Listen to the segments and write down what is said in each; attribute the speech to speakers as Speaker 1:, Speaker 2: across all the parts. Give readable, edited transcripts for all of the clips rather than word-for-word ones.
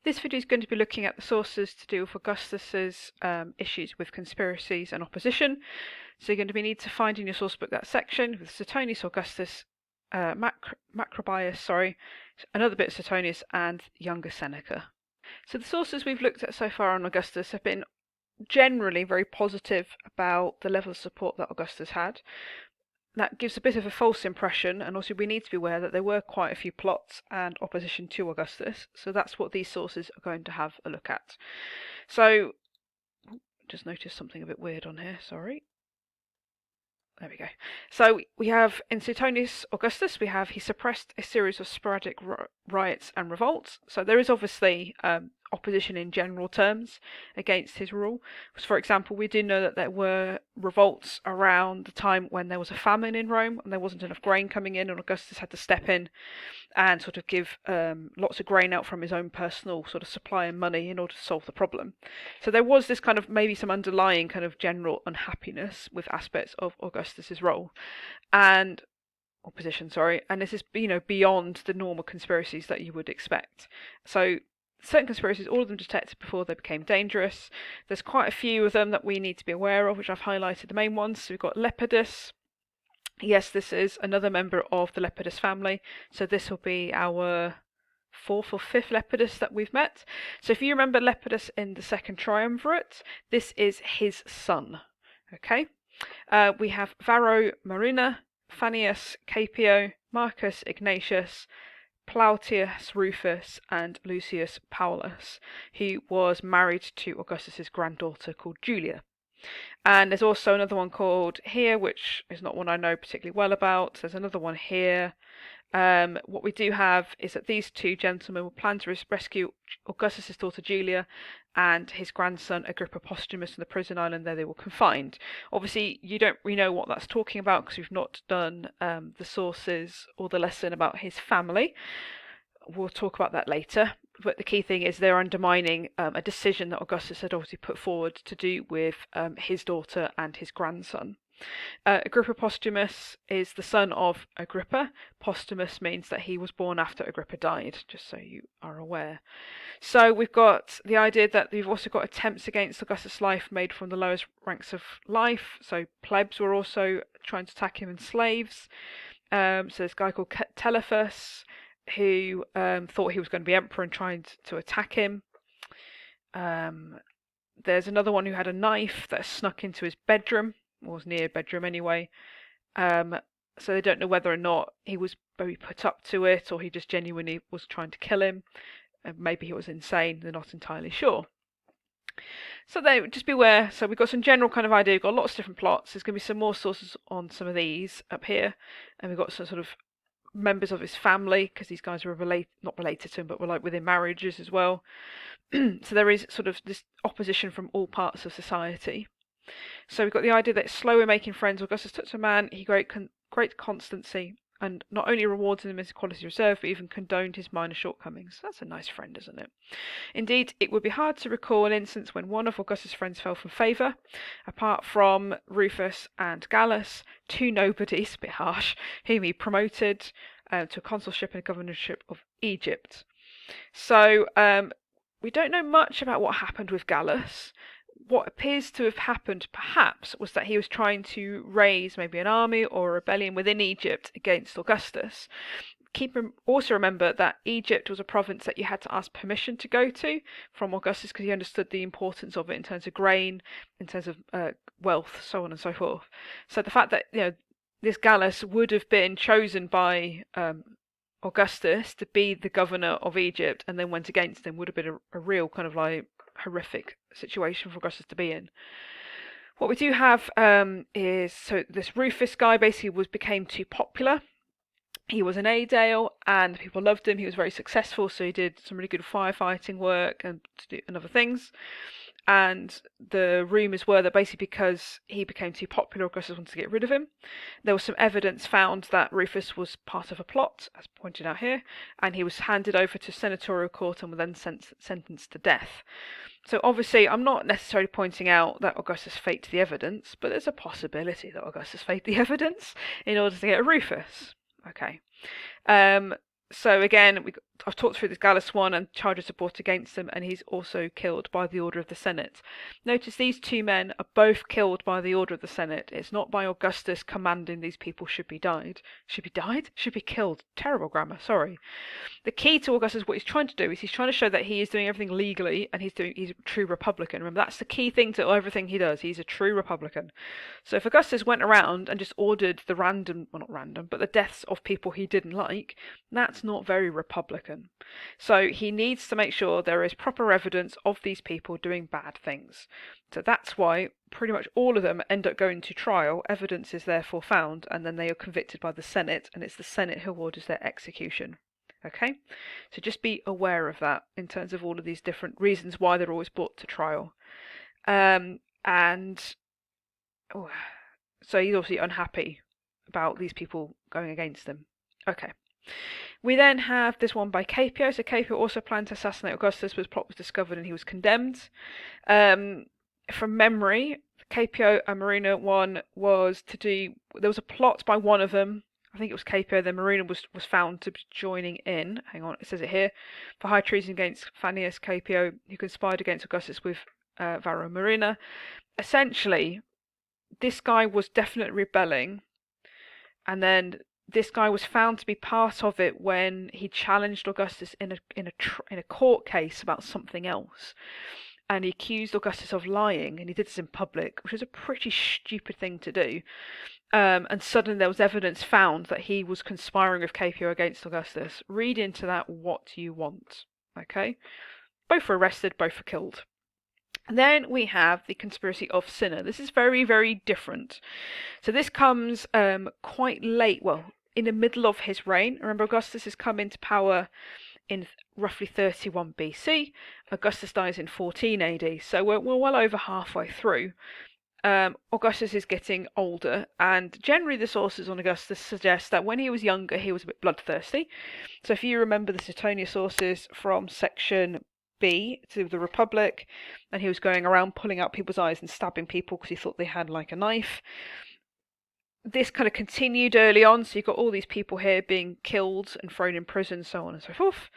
Speaker 1: This video is going to be looking at the sources to do with Augustus's issues with conspiracies and opposition. So you're going to need to find in your source book that section with Suetonius, Augustus, Macrobius, another bit of Suetonius, and younger Seneca. So the sources we've looked at so far on Augustus have been generally very positive about the level of support that Augustus had. That gives a bit of a false impression, and also we need to be aware that there were quite a few plots and opposition to Augustus, so that's what these sources are going to have a look at. So, just noticed something a bit weird on here, sorry. There we go. So we have in Suetonius Augustus, he suppressed a series of sporadic riots and revolts. So there is obviously opposition in general terms against his rule. For example, we do know that there were revolts around the time when there was a famine in Rome and there wasn't enough grain coming in, and Augustus had to step in and sort of give lots of grain out from his own personal sort of supply and money in order to solve the problem. So there was this kind of maybe some underlying kind of general unhappiness with aspects of Augustus's role and opposition, and this is beyond the normal conspiracies that you would expect. So certain conspiracies, all of them detected before they became dangerous. There's quite a few of them that we need to be aware of, which I've highlighted the main ones. So we've got Lepidus. Yes, this is another member of the Lepidus family, so this will be our fourth or fifth Lepidus that we've met. So if you remember Lepidus in the second triumvirate, this is his son. Okay, we have Varro Marina, Fannius Capio, Marcus Ignatius, Plautius Rufus, and Lucius Paulus, who was married to Augustus's granddaughter called Julia. And there's also another one called here, which is not one I know particularly well about. There's another one here. What we do have is that these two gentlemen will plan to rescue Augustus's daughter Julia and his grandson Agrippa Posthumus from the prison island there they were confined. Obviously, you don't really know what that's talking about because we've not done the sources or the lesson about his family. We'll talk about that later. But the key thing is they're undermining a decision that Augustus had obviously put forward to do with his daughter and his grandson. Agrippa Posthumus is the son of Agrippa. Posthumus means that he was born after Agrippa died, just so you are aware. So we've got the idea that we've also got attempts against Augustus' life made from the lowest ranks of life. So plebs were also trying to attack him, and slaves. So there's a guy called Telephus who thought he was going to be emperor and trying to attack him. There's another one who had a knife that snuck into his bedroom, or was near bedroom anyway. So they don't know whether or not he was maybe put up to it or he just genuinely was trying to kill him. Maybe he was insane, they're not entirely sure. So they just beware. So we've got some general kind of idea, we've got lots of different plots. There's going to be some more sources on some of these up here, and we've got some sort of members of his family, because these guys were not related to him, but were like within marriages as well. So there is sort of this opposition from all parts of society. So we've got the idea that slow in making friends, Augustus took to a man, he great constancy, and not only rewarded him his quality reserve, but even condoned his minor shortcomings. That's a nice friend, isn't it? Indeed, it would be hard to recall an instance when one of Augustus' friends fell from favour. Apart from Rufus and Gallus, two nobodies, a bit harsh, whom he promoted to a consulship and a governorship of Egypt. So we don't know much about what happened with Gallus. What appears to have happened, perhaps, was that he was trying to raise maybe an army or a rebellion within Egypt against Augustus. Also remember that Egypt was a province that you had to ask permission to go to from Augustus, because he understood the importance of it in terms of grain, in terms of wealth, so on and so forth. So the fact that this Gallus would have been chosen by Augustus to be the governor of Egypt and then went against him would have been a real kind of like horrific situation for Augustus to be in. What we do have is, so this Rufus guy basically became too popular. He was an Aedile and people loved him. He was very successful, so he did some really good firefighting work and other things. And the rumours were that basically because he became too popular, Augustus wanted to get rid of him. There was some evidence found that Rufus was part of a plot, as pointed out here, and he was handed over to senatorial court and was then sentenced to death. So obviously, I'm not necessarily pointing out that Augustus faked the evidence, but there's a possibility that Augustus faked the evidence in order to get Rufus. Okay. So again, I've talked through this Gallus one and charges are brought against him, and he's also killed by the order of the Senate. Notice these two men are both killed by the order of the Senate. It's not by Augustus commanding these people should be died. Should be died? Should be killed. Terrible grammar, sorry. The key to Augustus, what he's trying to do is he's trying to show that he is doing everything legally and he's a true Republican. Remember, that's the key thing to everything he does. He's a true Republican. So if Augustus went around and just ordered the random, well, not random, but the deaths of people he didn't like, that's not very Republican. So he needs to make sure there is proper evidence of these people doing bad things. So that's why pretty much all of them end up going to trial. Evidence is therefore found, and then they are convicted by the Senate, and it's the Senate who orders their execution. Okay, so just be aware of that in terms of all of these different reasons why they're always brought to trial. So he's obviously unhappy about these people going against him. Okay. We then have this one by Caepio. So Caepio also planned to assassinate Augustus, but his plot was discovered and he was condemned. From memory, Caepio and Marina one was to do. There was a plot by one of them. I think it was Caepio. Then Marina was found to be joining in. Hang on, it says it here. For high treason against Fannius Caepio, who conspired against Augustus with Varro Marina. Essentially, this guy was definitely rebelling, and then this guy was found to be part of it when he challenged Augustus in a court case about something else, and he accused Augustus of lying, and he did this in public, which is a pretty stupid thing to do. And suddenly there was evidence found that he was conspiring with Caepio against Augustus. Read into that what you want. Okay, both were arrested, both were killed. And then we have the conspiracy of Cinna. This is very, very different. So this comes quite late, well, in the middle of his reign. Remember, Augustus has come into power in roughly 31 BC. Augustus dies in 14 AD, so we're well over halfway through. Augustus is getting older, and generally the sources on Augustus suggest that when he was younger, he was a bit bloodthirsty. So if you remember the Suetonius sources from section B to the Republic, and he was going around pulling out people's eyes and stabbing people because he thought they had like a knife. This kind of continued early on, so you've got all these people here being killed and thrown in prison, so on and so forth.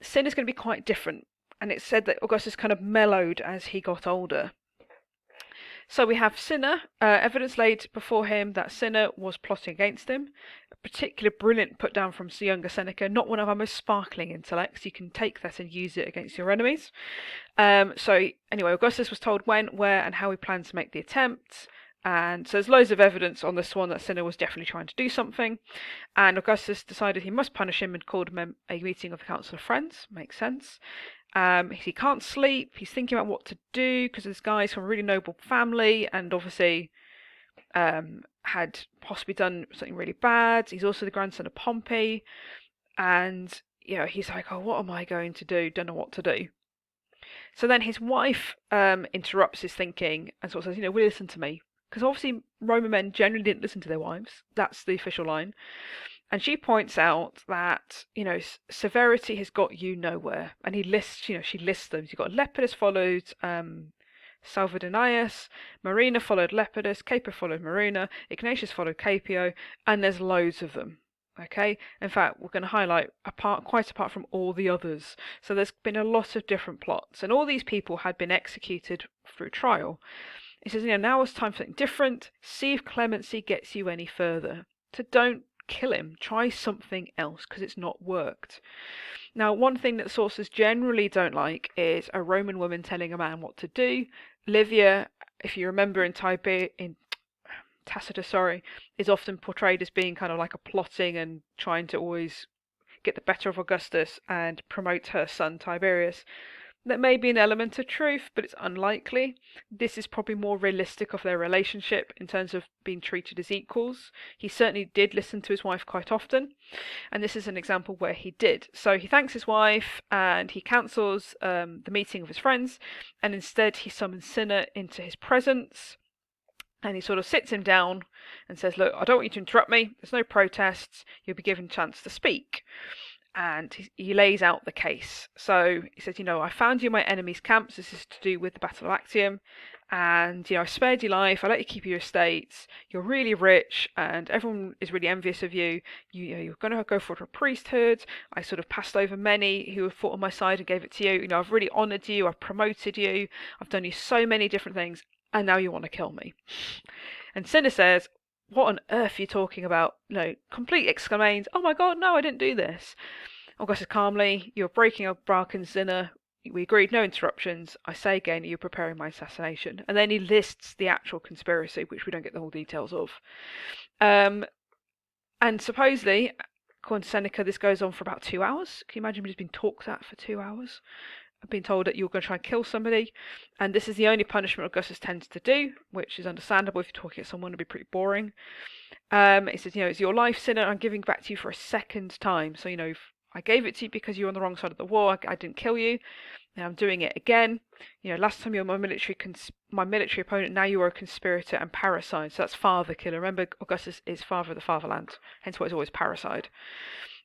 Speaker 1: Sin is going to be quite different, and it's said that Augustus kind of mellowed as he got older. So we have Cinna, evidence laid before him that Cinna was plotting against him. A particular brilliant put down from younger Seneca, not one of our most sparkling intellects. You can take that and use it against your enemies. So anyway, Augustus was told when, where, and how he planned to make the attempt. And so there's loads of evidence on this one that Cinna was definitely trying to do something. And Augustus decided he must punish him and called him a meeting of the Council of Friends. Makes sense. He can't sleep. He's thinking about what to do because this guy's from a really noble family and obviously had possibly done something really bad. He's also the grandson of Pompey, and he's like, oh, what am I going to do? Don't know what to do. So then his wife interrupts his thinking and sort of says, will you listen to me? Because obviously Roman men generally didn't listen to their wives. That's the official line. And she points out that, severity has got you nowhere. And she lists them. You've got Lepidus followed Salvadinius, Marina followed Lepidus, Caepio followed Marina, Ignatius followed Caepio, and there's loads of them. Okay? In fact, we're going to highlight quite apart from all the others. So there's been a lot of different plots. And all these people had been executed through trial. It says, now it's time for something different. See if clemency gets you any further. So don't kill him. Try something else because it's not worked. Now, one thing that sources generally don't like is a Roman woman telling a man what to do. Livia, if you remember in Tacitus, is often portrayed as being kind of like a plotting and trying to always get the better of Augustus and promote her son Tiberius. That may be an element of truth, but it's unlikely. This is probably more realistic of their relationship in terms of being treated as equals. He certainly did listen to his wife quite often, and this is an example where he did. So he thanks his wife, and he cancels the meeting of his friends, and instead he summons Cinna into his presence, and he sort of sits him down and says, look, I don't want you to interrupt me. There's no protests. You'll be given a chance to speak. and he lays out the case. So he says, I found you in my enemy's camps. This is to do with the Battle of Actium. And, I spared your life. I let you keep your estates. You're really rich, and everyone is really envious of you. You're going to go for a priesthood. I sort of passed over many who have fought on my side and gave it to you. I've really honoured you. I've promoted you. I've done you so many different things, and now you want to kill me. And Cinna says, what on earth are you talking about? Complete exclaims, oh my god, no, I didn't do this. Augustus calmly, you're breaking up Barkin's dinner. We agreed no interruptions. I say again, you're preparing my assassination. And then he lists the actual conspiracy, which we don't get the whole details of. And supposedly, according to Seneca, this goes on for about 2 hours. Can you imagine he's been talked at for 2 hours? I've been told that you're going to try and kill somebody, and this is the only punishment Augustus tends to do, which is understandable if you're talking at someone. It'd be pretty boring. He says, it's your life, sinner. I'm giving back to you for a second time. So, I gave it to you because you're on the wrong side of the war. I didn't kill you. Now I'm doing it again. Last time you were my military opponent. Now you are a conspirator and parricide. So that's father killer. Remember, Augustus is father of the fatherland. Hence why it's always parricide.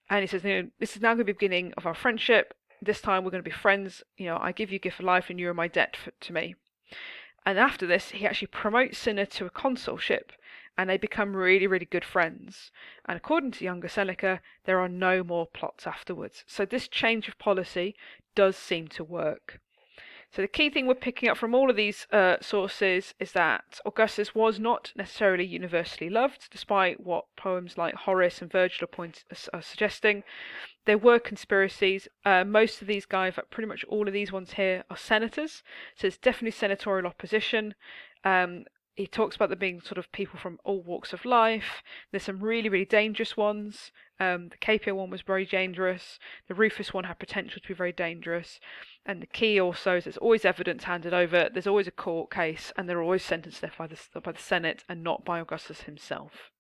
Speaker 1: And he says, this is now the beginning of our friendship. This time we're going to be friends. I give you a gift of life, and you are my debt to me. And after this, he actually promotes Cinna to a consulship, and they become really, really good friends. And according to younger Seneca, there are no more plots afterwards. So this change of policy does seem to work. So the key thing we're picking up from all of these sources is that Augustus was not necessarily universally loved, despite what poems like Horace and Virgil are suggesting. There were conspiracies. Most of these guys, pretty much all of these ones here, are senators. So it's definitely senatorial opposition. He talks about there being sort of people from all walks of life. There's some really, really dangerous ones. The Capio one was very dangerous. The Rufus one had potential to be very dangerous. And the key also is there's always evidence handed over. There's always a court case, and they're always sentenced there by the Senate and not by Augustus himself.